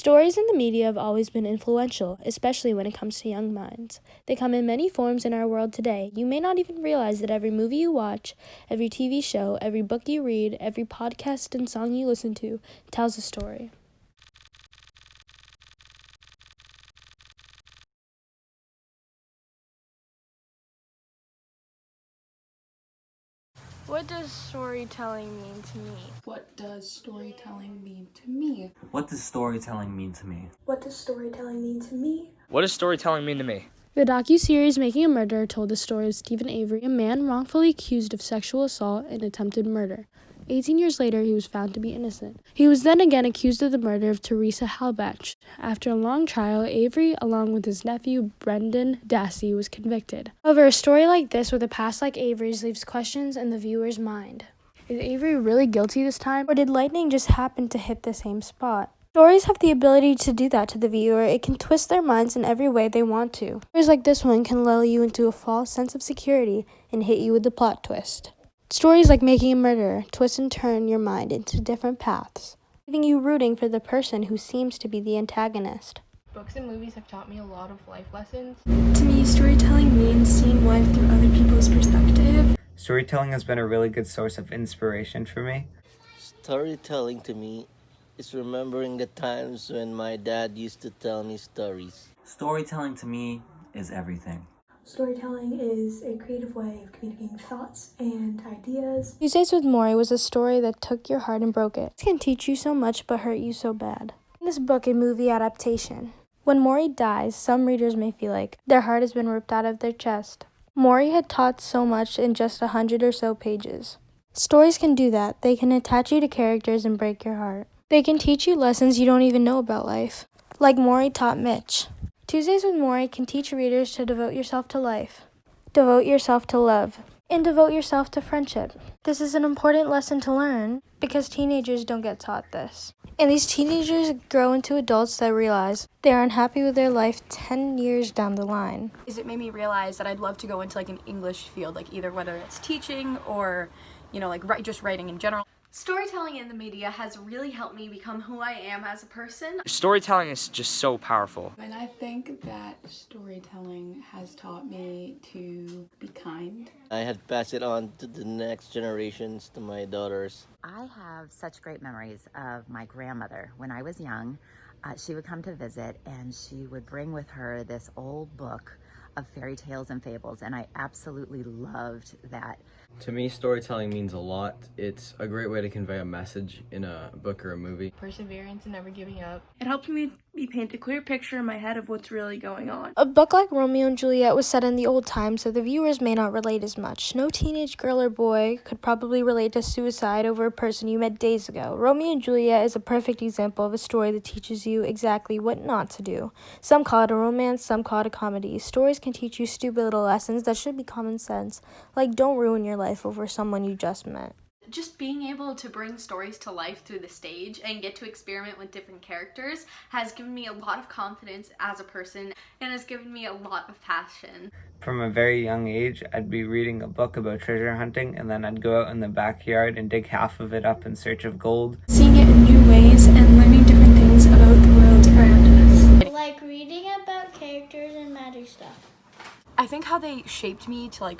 Stories in the media have always been influential, especially when it comes to young minds. They come in many forms in our world today. You may not even realize that every movie you watch, every TV show, every book you read, every podcast and song you listen to tells a story. What does storytelling mean to me? What does storytelling mean to me? What does storytelling mean to me? What does storytelling mean to me? What does storytelling mean to me? The docuseries Making a Murderer told the story of Stephen Avery, a man wrongfully accused of sexual assault and attempted murder. 18 years later, he was found to be innocent. He was then again accused of the murder of Teresa Halbach. After a long trial, Avery, along with his nephew Brendan Dassey, was convicted. However, a story like this with a past like Avery's leaves questions in the viewer's mind. Is Avery really guilty this time, or did lightning just happen to hit the same spot? Stories have the ability to do that to the viewer. It can twist their minds in every way they want to. Stories like this one can lull you into a false sense of security and hit you with the plot twist. Stories like Making a Murderer twist and turn your mind into different paths, leaving you rooting for the person who seems to be the antagonist. Books and movies have taught me a lot of life lessons. To me, storytelling means seeing life through other people's perspective. Storytelling has been a really good source of inspiration for me. Storytelling to me is remembering the times when my dad used to tell me stories. Storytelling to me is everything. Storytelling is a creative way of communicating thoughts and ideas. Tuesdays with Morrie was a story that took your heart and broke it. It can teach you so much but hurt you so bad. In this book and movie adaptation, when Morrie dies, some readers may feel like their heart has been ripped out of their chest. Morrie had taught so much in just 100 or so pages. Stories can do that. They can attach you to characters and break your heart. They can teach you lessons you don't even know about life, like Morrie taught Mitch. Tuesdays with Morrie can teach readers to devote yourself to life, devote yourself to love, and devote yourself to friendship. This is an important lesson to learn because teenagers don't get taught this. And these teenagers grow into adults that realize they are unhappy with their life 10 years down the line. It made me realize that I'd love to go into like an English field, like either whether it's teaching or, just writing in general. Storytelling in the media has really helped me become who I am as a person. Storytelling is just so powerful. And I think that storytelling has taught me to be kind. I had passed it on to the next generations, to my daughters. I have such great memories of my grandmother. When I was young, she would come to visit and she would bring with her this old book of fairy tales and fables, and I absolutely loved that. To me, storytelling means a lot. It's a great way to convey a message in a book or a movie. Perseverance and never giving up. It helped me paint a clear picture in my head of what's really going on. A book like Romeo and Juliet was set in the old times, so the viewers may not relate as much. No teenage girl or boy could probably relate to suicide over a person you met days ago. Romeo and Juliet is a perfect example of a story that teaches you exactly what not to do. Some call it a romance, some call it a comedy. Stories can teach you stupid little lessons that should be common sense, like don't ruin your life over someone you just met. Just being able to bring stories to life through the stage and get to experiment with different characters has given me a lot of confidence as a person and has given me a lot of passion. From a very young age, I'd be reading a book about treasure hunting, and then I'd go out in the backyard and dig half of it up in search of gold. Seeing it in new ways and learning different things about the world around us. Like reading about characters and magic stuff. I think how they shaped me to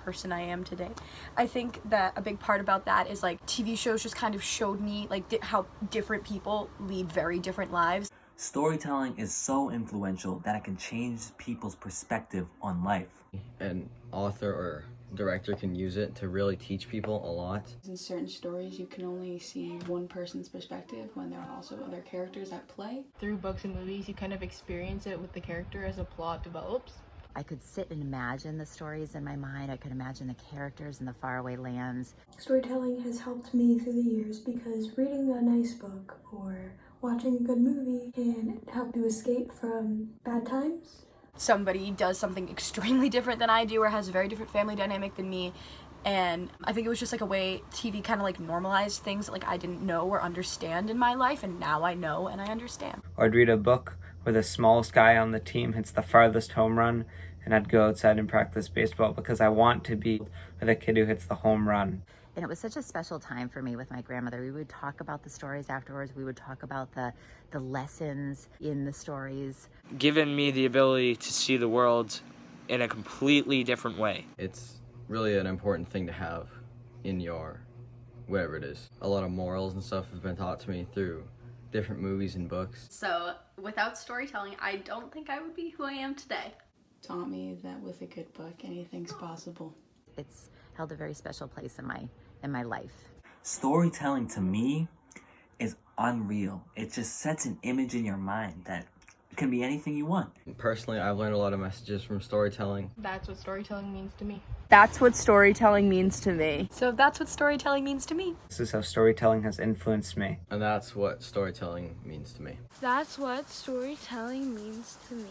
person I am today. I think that a big part about that is TV shows just kind of showed me how different people lead very different lives. Storytelling is so influential that it can change people's perspective on life. An author or director can use it to really teach people a lot. In certain stories, you can only see one person's perspective when there are also other characters at play. Through books and movies, you kind of experience it with the character as the plot develops. I could sit and imagine the stories in my mind. I could imagine the characters in the faraway lands. Storytelling has helped me through the years because reading a nice book or watching a good movie can help you escape from bad times. Somebody does something extremely different than I do or has a very different family dynamic than me, and I think it was just a way TV kind of normalized things that I didn't know or understand in my life, and now I know and I understand. Or I'd read a book where the smallest guy on the team hits the farthest home run, and I'd go outside and practice baseball because I want to be the kid who hits the home run. And it was such a special time for me with my grandmother. We would talk about the stories afterwards. We would talk about the lessons in the stories. Given me the ability to see the world in a completely different way. It's really an important thing to have in your whatever it is. A lot of morals and stuff have been taught to me through different movies and books. So without storytelling, I don't think I would be who I am today. Taught me that with a good book, anything's possible. It's held a very special place in my life. Storytelling to me is unreal. It just sets an image in your mind that it can be anything you want. Personally, I've learned a lot of messages from storytelling. That's what storytelling means to me. That's what storytelling means to me. So that's what storytelling means to me. This is how storytelling has influenced me. And that's what storytelling means to me. That's what storytelling means to me.